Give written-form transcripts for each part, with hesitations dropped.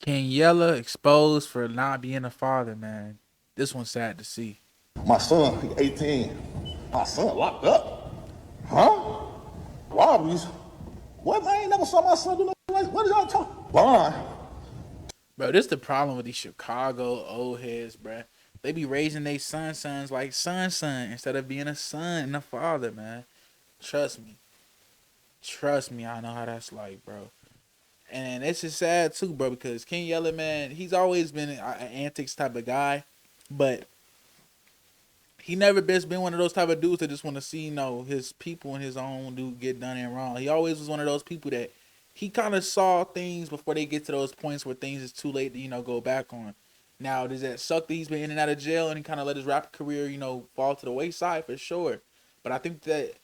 King Yella exposed for not being a father, man. This one's sad to see. My son, he 18. My son locked up. Huh? Robberies? What, man? I ain't never saw my son do nothing like, what are y'all talking? Bond. Bro, this the problem with these Chicago old heads, bro. They be raising their sons like son instead of being a son and a father, man. Trust me. Trust me, I know how that's like, bro. And it's just sad too, bro, because King Yella, man, he's always been an antics type of guy, but he never been one of those type of dudes that just want to see, his people and his own dude get done and wrong. He always was one of those people that he kind of saw things before they get to those points where things is too late to, go back on. Now, does that suck that he's been in and out of jail and he kind of let his rap career, fall to the wayside for sure? But I think that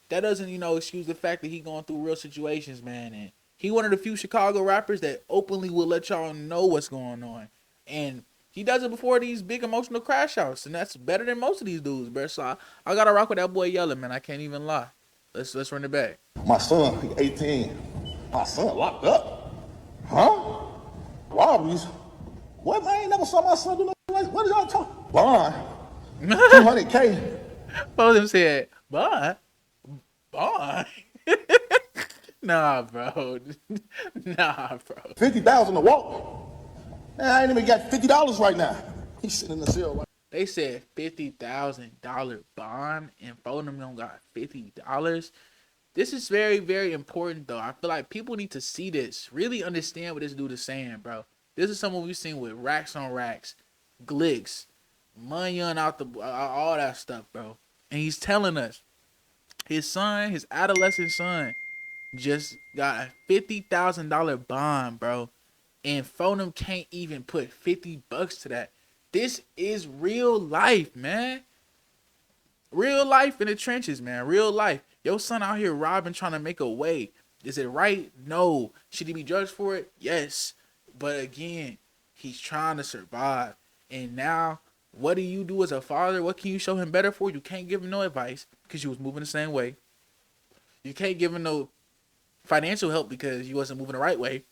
doesn't, excuse the fact that he going through real situations, man. And he one of the few Chicago rappers that openly will let y'all know what's going on. And he does it before these big emotional crash outs, and that's better than most of these dudes, bro. So I gotta rock with that boy Yella, man. I can't even lie. Let's run it back. My son, he 18. My son locked up. Huh? Robberies? What, man? I ain't never saw my son do nothing like, what are y'all talking? Bond. 200K. Both of them said, bye. Nah, bro. Nah, bro. 50,000 to walk. Man, I ain't even got $50 right now. He's sitting in the cell right. They said $50,000 bond, and four of them don't got $50. This is very, very important, though. I feel like people need to see this, really understand what this dude is saying, bro. This is someone we've seen with racks on racks, glicks, money on out all that stuff, bro. And he's telling us his son, his adolescent son, just got a $50,000 bond, bro. And Phonem can't even put $50 to that. This is real life, man. Real life in the trenches, man. Real life. Your son out here robbing, trying to make a way. Is it right? No. Should he be judged for it? Yes. But again, he's trying to survive. And now, what do you do as a father? What can you show him better for? You can't give him no advice because you was moving the same way. You can't give him no financial help because you wasn't moving the right way.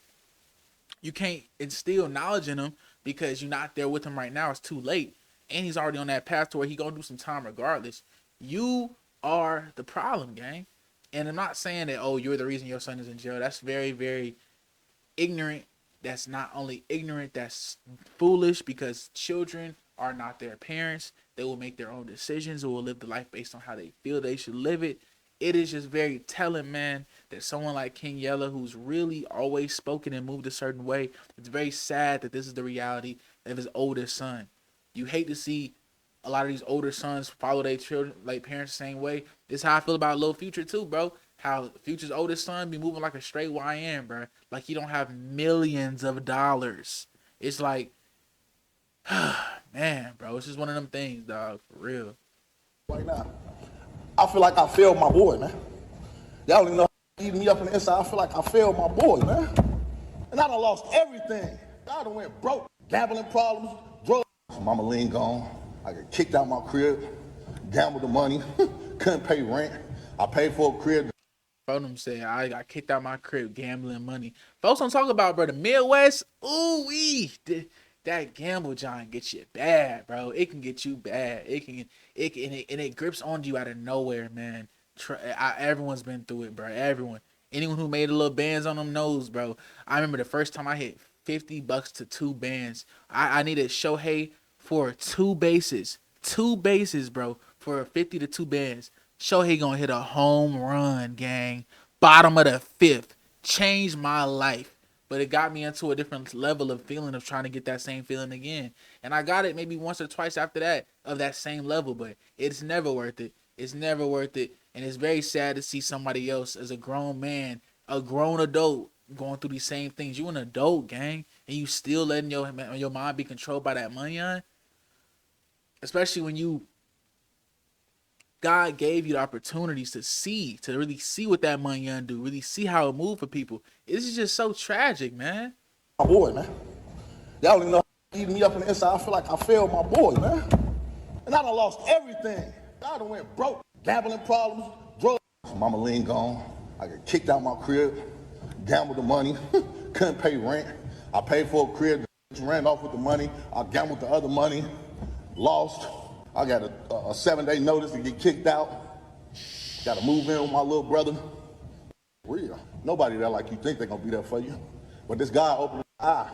You can't instill knowledge in him because you're not there with him right now. It's too late. And he's already on that path to where he's going to do some time regardless. You are the problem, gang. And I'm not saying that, oh, you're the reason your son is in jail. That's very, very ignorant. That's not only ignorant, that's foolish because children are not their parents. They will make their own decisions or will live the life based on how they feel they should live it. It is just very telling, man, that someone like King Yella, who's really always spoken and moved a certain way, it's very sad that this is the reality of his oldest son. You hate to see a lot of these older sons follow their children, like parents, the same way. This is how I feel about Lil Future too, bro. How Future's oldest son be moving like a straight YN, bro. Like he don't have millions of dollars. It's like, man, bro, it's just one of them things, dog, for real. Right now. I feel like I failed my boy, man. Y'all don't even know how eating me up on the inside. I feel like I failed my boy, man. And I done lost everything. I done went broke. Gambling problems, drugs. Mama lean gone. I got kicked out my crib. Gambled the money. Couldn't pay rent. I paid for a crib. Phonem said, I got kicked out my crib gambling money. Folks don't talk about, bro, the Midwest. Ooh-wee. That gamble giant gets you bad, bro. It can get you bad. It grips on you out of nowhere, man. Everyone's been through it, bro. Everyone. Anyone who made a little bands on them knows, bro. I remember the first time I hit $50 to two bands. I needed Shohei for two bases. Two bases, bro, for 50 to two bands. Shohei gonna hit a home run, gang. Bottom of the fifth. Changed my life. But it got me into a different level of feeling of trying to get that same feeling again. And I got it maybe once or twice after that of that same level, but it's never worth it. It's never worth it. And it's very sad to see somebody else as a grown man, a grown adult, going through these same things. You an adult, gang, and you still letting your mind be controlled by that money on. Especially when God gave you the opportunities to really see what that money do, really see how it move for people. This is just so tragic, man. My boy, man. Y'all don't even know how eating me up on the inside. I feel like I failed my boy, man. And I done lost everything. I done went broke. Gambling problems, drugs. Mama lean gone. I got kicked out my crib. Gambled the money. Couldn't pay rent. I paid for a crib, ran off with the money. I gambled the other money, lost. I got a 7-day notice to get kicked out. Got to move in with my little brother. Real. Nobody there like you think they're going to be there for you. But this guy opened my eye.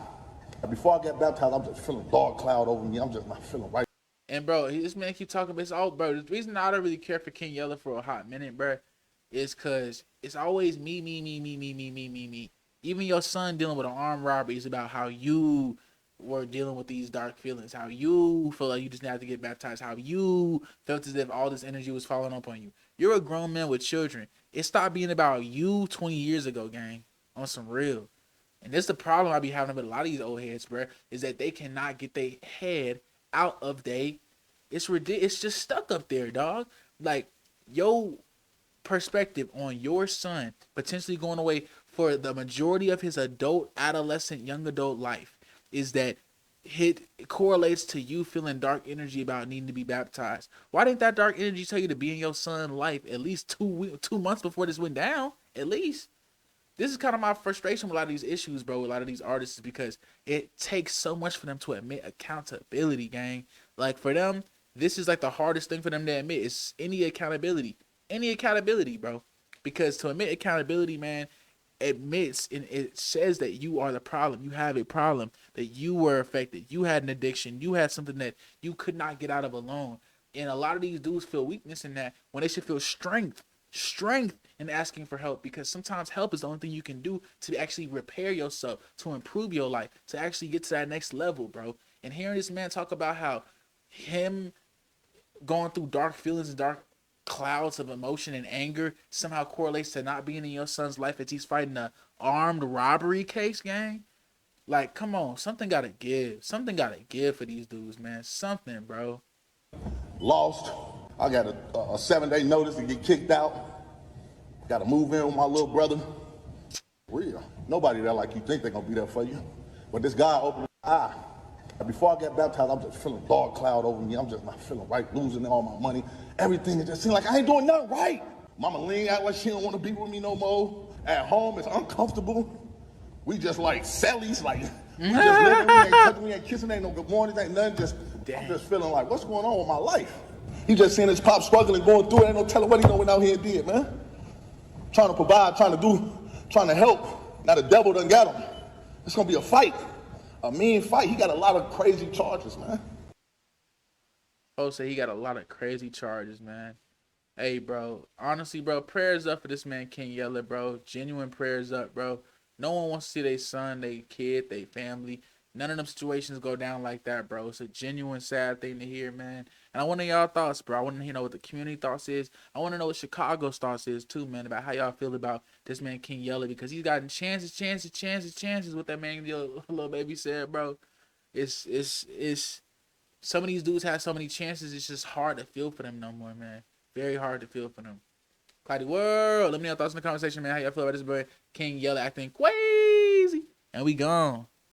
And before I got baptized, I'm just feeling a dark cloud over me. I'm just not feeling right. And bro, this man keep talking about it's all, bro. The reason I don't really care for King Yella for a hot minute, bro, is cause it's always me, me, me, me, me, me, me, me, me. Even your son dealing with an armed robbery is about how you were dealing with these dark feelings, how you feel like you just have to get baptized, how you felt as if all this energy was falling up on you. You're a grown man with children. It stopped being about you 20 years ago, gang. On some real. And this is the problem I be having with a lot of these old heads, bro, is that they cannot get their head out of it's ridiculous. It's just stuck up there, dog. Like, your perspective on your son potentially going away for the majority of his adult, adolescent, young adult life is that it correlates to you feeling dark energy about needing to be baptized. Why didn't that dark energy tell you to be in your son's life at least 2 months before this went down? At least. This is kind of my frustration with a lot of these issues, bro, with a lot of these artists, is because it takes so much for them to admit accountability, gang. Like, for them, this is like the hardest thing for them to admit is any accountability. Any accountability, bro. Because to admit accountability, man, admits and it says that you are the problem. You have a problem, that you were affected. You had an addiction. You had something that you could not get out of alone. And a lot of these dudes feel weakness in that when they should feel strength in asking for help, because sometimes help is the only thing you can do to actually repair yourself, to improve your life, to actually get to that next level, bro. And hearing this man talk about how him going through dark feelings and dark clouds of emotion and anger somehow correlates to not being in your son's life as he's fighting a armed robbery case, gang. Like, come on, something gotta give. Something gotta give for these dudes, man. Something, bro. Lost. I got a 7-day notice to get kicked out. Got to move in with my little brother. Real. Nobody there like you think they're going to be there for you. But this guy opened my eye. And before I got baptized, I'm just feeling a dark cloud over me. I'm just not feeling right, losing all my money. Everything, it just seems like I ain't doing nothing right. Mama lean out like she don't want to be with me no more. At home, it's uncomfortable. We just like sellies, like we just living, we ain't touching, we ain't kissing, ain't no good mornings, ain't nothing. Just I'm just feeling like, what's going on with my life? He just seeing his pop struggling, going through it. Ain't no telling what he went out here and did, man. Trying to provide, trying to help. Now the devil done got him. It's gonna be a fight, a mean fight. He got a lot of crazy charges, man. Oh, say he got a lot of crazy charges, man. Hey, bro. Honestly, bro, prayers up for this man, King Yella, bro. Genuine prayers up, bro. No one wants to see their son, their kid, their family. None of them situations go down like that, bro. It's a genuine sad thing to hear, man. And I want to know y'all thoughts, bro. I want to know what the community thoughts is. I want to know what Chicago's thoughts is too, man, about how y'all feel about this man, King Yella, because he's gotten chances with that man, little baby said, bro. It's some of these dudes have so many chances. It's just hard to feel for them no more, man. Very hard to feel for them. Cloudy World, let me know your thoughts in the conversation, man. How y'all feel about this boy, King Yella, acting crazy. And we gone.